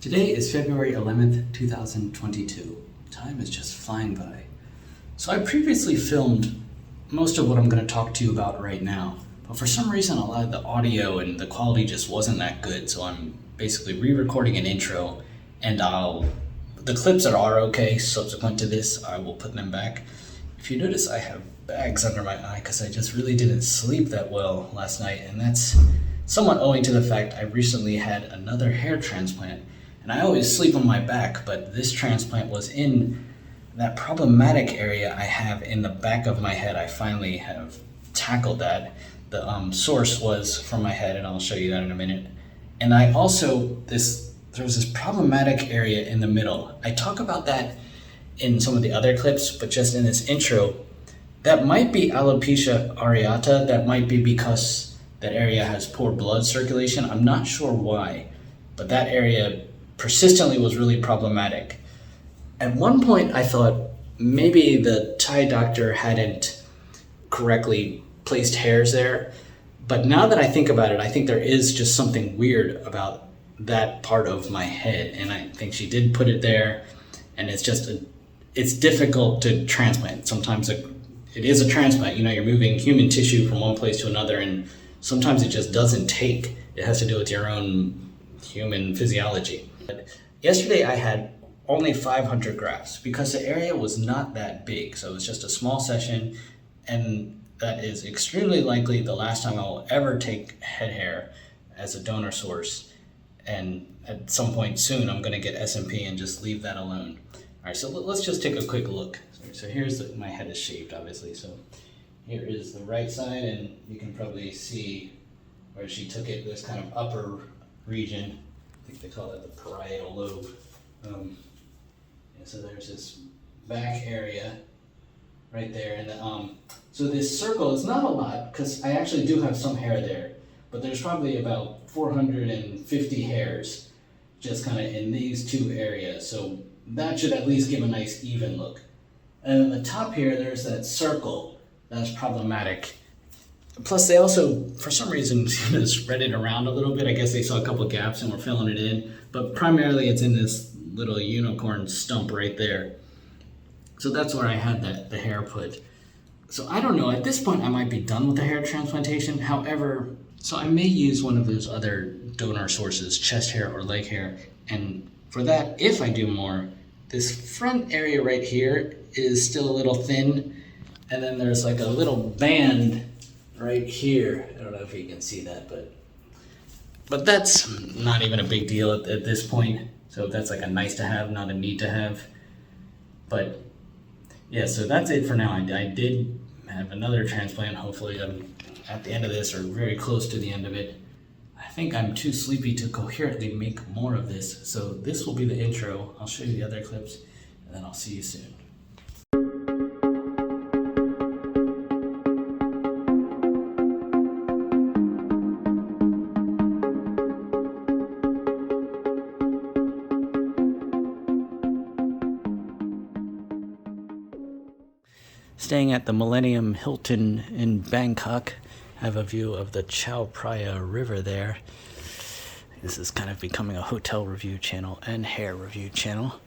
Today is February 11th, 2022. Time is just flying by. So I previously filmed most of what I'm going to talk to you about right now, but for some reason a lot of the audio and the quality just wasn't that good, so I'm basically re-recording an intro, and the clips that are okay subsequent to this, I will put them back. If you notice, I have bags under my eye because I just really didn't sleep that well last night, and that's somewhat owing to the fact I recently had another hair transplant. And I always sleep on my back, but this transplant was in that problematic area I have in the back of my head. I finally have tackled that. The source was from my head, and I'll show you that in a minute. And I also, there was this problematic area in the middle. I talk about that in some of the other clips, but just in this intro, that might be alopecia areata. That might be because that area has poor blood circulation. I'm not sure why, but that area persistently was really problematic. At one point I thought maybe the Thai doctor hadn't correctly placed hairs there, but now that I think about it, I think there is just something weird about that part of my head, and I think she did put it there, and it's difficult to transplant. Sometimes it is a transplant, you're moving human tissue from one place to another, and sometimes it just doesn't take. It has to do with your own human physiology. Yesterday I had only 500 grafts because the area was not that big, so it was just a small session, and that is extremely likely the last time I will ever take head hair as a donor source, and at some point soon I'm going to get SMP and just leave that alone. Alright, so let's just take a quick look. So here's my head is shaped, obviously, so here is the right side, and you can probably see where she took it, this kind of upper region. I think they call it the parietal lobe. So there's this back area right there, and so this circle is not a lot because I actually do have some hair there, but there's probably about 450 hairs just kind of in these two areas, so that should at least give a nice even look. And on the top here, there's that circle that's problematic. Plus, they also, for some reason, spread it around a little bit. I guess they saw a couple of gaps and were filling it in. But primarily, it's in this little unicorn stump right there. So that's where I had the hair put. So I don't know. At this point, I might be done with the hair transplantation. However, so I may use one of those other donor sources, chest hair or leg hair. And for that, if I do more, this front area right here is still a little thin. And then there's like a little band right here. I don't know if you can see that, but that's not even a big deal at this point. So that's like a nice to have, not a need to have. But yeah, so that's it for now. I did have another transplant. Hopefully I'm at the end of this or very close to the end of it. I think I'm too sleepy to coherently make more of this. So this will be the intro. I'll show you the other clips, and then I'll see you soon. Staying at the Millennium Hilton in Bangkok, I have a view of the Chao Phraya River there. This is kind of becoming a hotel review channel and hair review channel.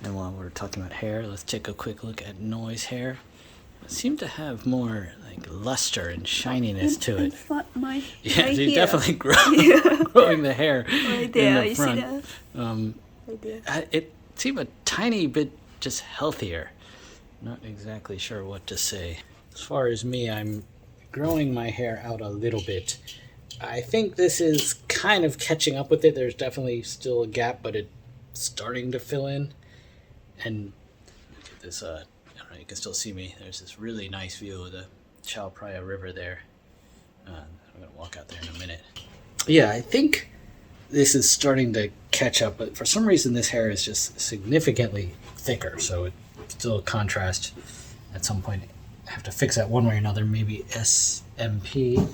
And while we're talking about hair, let's take a quick look at Noi's hair. It seemed to have more like luster and shininess to it. Yeah, right she's definitely growing the hair right there, in the front. You see that? Right there. It seemed a tiny bit just healthier. Not exactly sure what to say. As far as me, I'm growing my hair out a little bit. I think this is kind of catching up with it. There's definitely still a gap, but it's starting to fill in. And look at this, I don't know, you can still see me. There's this really nice view of the Chao Phraya River there. I'm going to walk out there in a minute. Yeah, I think this is starting to catch up, but for some reason this hair is just significantly thicker, so it's still a contrast. At some point I have to fix that one way or another, maybe SMP.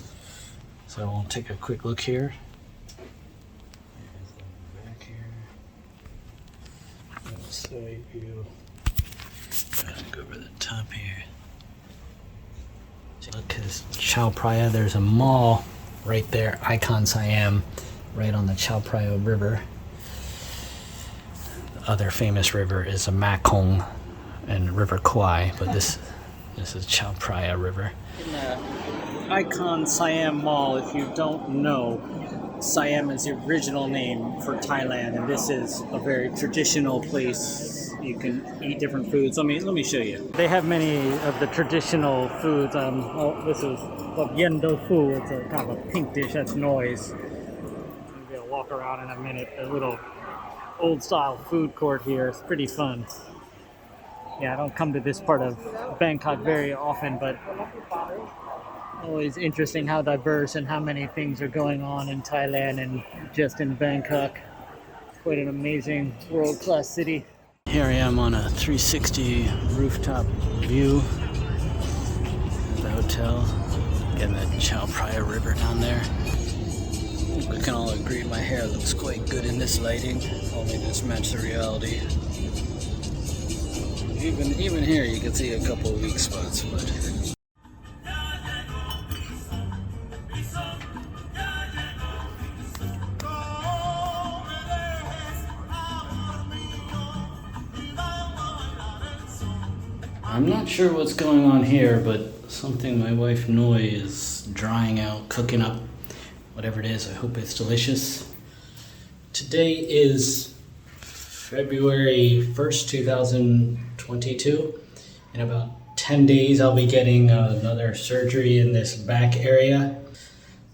So we'll take a quick look here. There's the back here. Side view. Go over the top here. Look at this Chao Phraya. There's a mall right there, Icon Siam, right on the Chao Phraya River. other famous river is a Mekong and River Kwai, but this is Chao Phraya River. In the icon Siam Mall, if you don't know, Siam is the original name for Thailand, and this is a very traditional place. You can eat different foods. Let me show you. They have many of the traditional foods. This is called yen tofu. It's a kind of a pink dish that's noise. Maybe I'll walk around in a minute. A little old-style food court here. It's pretty fun. Yeah, I don't come to this part of Bangkok very often, but always interesting how diverse and how many things are going on in Thailand and just in Bangkok. Quite an amazing world-class city. Here I am on a 360 rooftop view of the hotel. Getting the Chao Phraya River down there. I think we can all agree my hair looks quite good in this lighting. Only just match the reality. Even here you can see a couple of weak spots, but I'm not sure what's going on here, but something my wife Noi is drying out, cooking up, whatever it is. I hope it's delicious. Today is February 1st, 2022. In about 10 days, I'll be getting another surgery in this back area.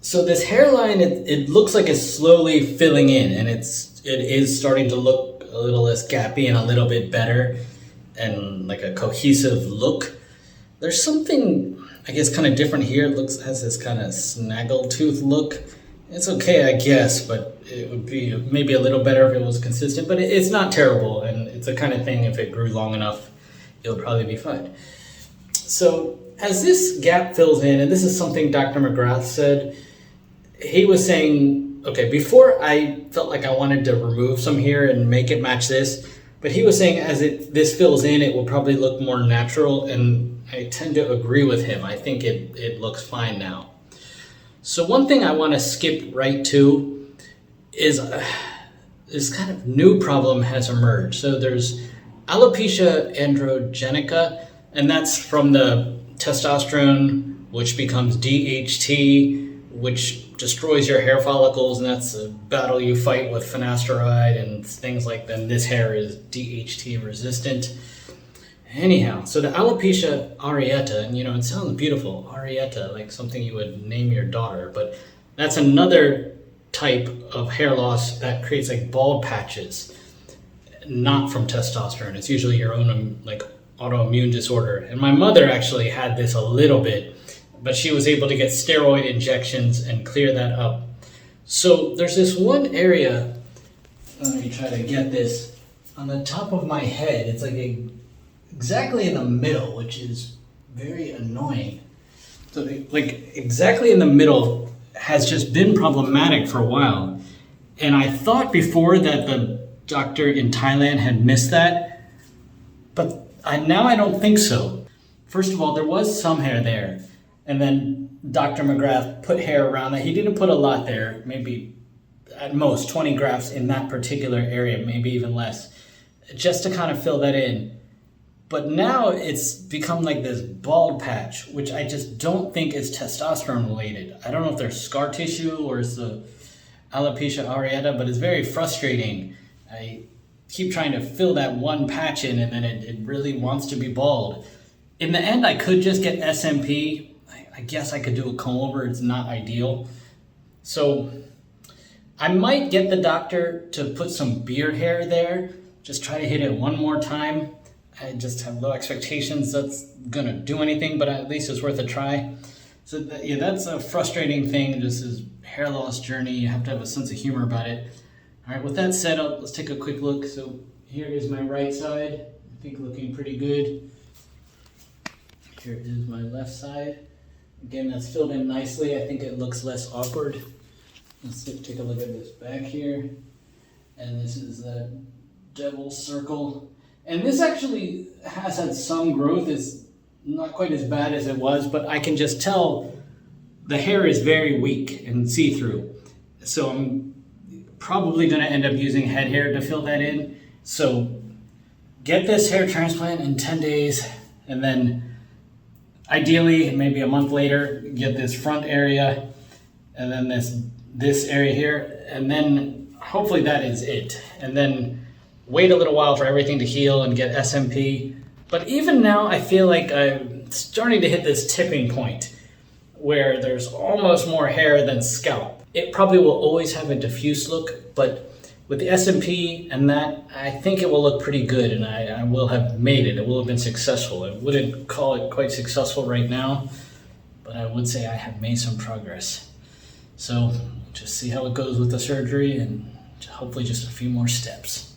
So this hairline, it looks like it's slowly filling in, and it is starting to look a little less gappy and a little bit better, and like a cohesive look. There's something, I guess, kind of different here. It has this kind of snaggletooth look. It's okay, I guess, but it would be maybe a little better if it was consistent, but it's not terrible, and it's the kind of thing, if it grew long enough, it'll probably be fine. So as this gap fills in, and this is something Dr. McGrath said, he was saying, okay, before I felt like I wanted to remove some here and make it match this, but he was saying as this fills in, it will probably look more natural, and I tend to agree with him. I think it looks fine now. So one thing I want to skip right to is this kind of new problem has emerged. So there's alopecia androgenica, and that's from the testosterone, which becomes DHT, which destroys your hair follicles, and that's a battle you fight with finasteride and things like that. And this hair is DHT resistant. Anyhow, so the alopecia areata, and it sounds beautiful, areata, like something you would name your daughter, but that's another type of hair loss that creates like bald patches, not from testosterone. It's usually your own like autoimmune disorder. And my mother actually had this a little bit, but she was able to get steroid injections and clear that up. So there's this one area, let me try to get this, on the top of my head. It's like exactly in the middle, which is very annoying. So like exactly in the middle has just been problematic for a while. And I thought before that the doctor in Thailand had missed that, but now I don't think so. First of all, there was some hair there. And then Dr. McGrath put hair around that. He didn't put a lot there, maybe at most 20 grafts in that particular area, maybe even less, just to kind of fill that in. But now it's become like this bald patch, which I just don't think is testosterone related. I don't know if there's scar tissue or it's the alopecia areata, but it's very frustrating. I keep trying to fill that one patch in, and then it really wants to be bald. In the end, I could just get SMP. I guess I could do a comb over. It's not ideal. So I might get the doctor to put some beard hair there. Just try to hit it one more time. I just have low expectations that's gonna do anything, but at least it's worth a try. So that's a frustrating thing. This is hair loss journey. You have to have a sense of humor about it. All right, with that said, let's take a quick look. So here is my right side. I think looking pretty good. Here is my left side. Again, that's filled in nicely. I think it looks less awkward. Let's take a look at this back here. And this is that devil's circle. And this actually has had some growth. It's not quite as bad as it was, but I can just tell the hair is very weak and see-through. So I'm probably gonna end up using head hair to fill that in. So get this hair transplant in 10 days, and then ideally maybe a month later get this front area, and then this area here, and then hopefully that is it. And then wait a little while for everything to heal and get SMP. But even now I feel like I'm starting to hit this tipping point where there's almost more hair than scalp. It probably will always have a diffuse look, but with the SMP and that, I think it will look pretty good, and I will have made it. It will have been successful. I wouldn't call it quite successful right now, but I would say I have made some progress. So just see how it goes with the surgery, and hopefully just a few more steps.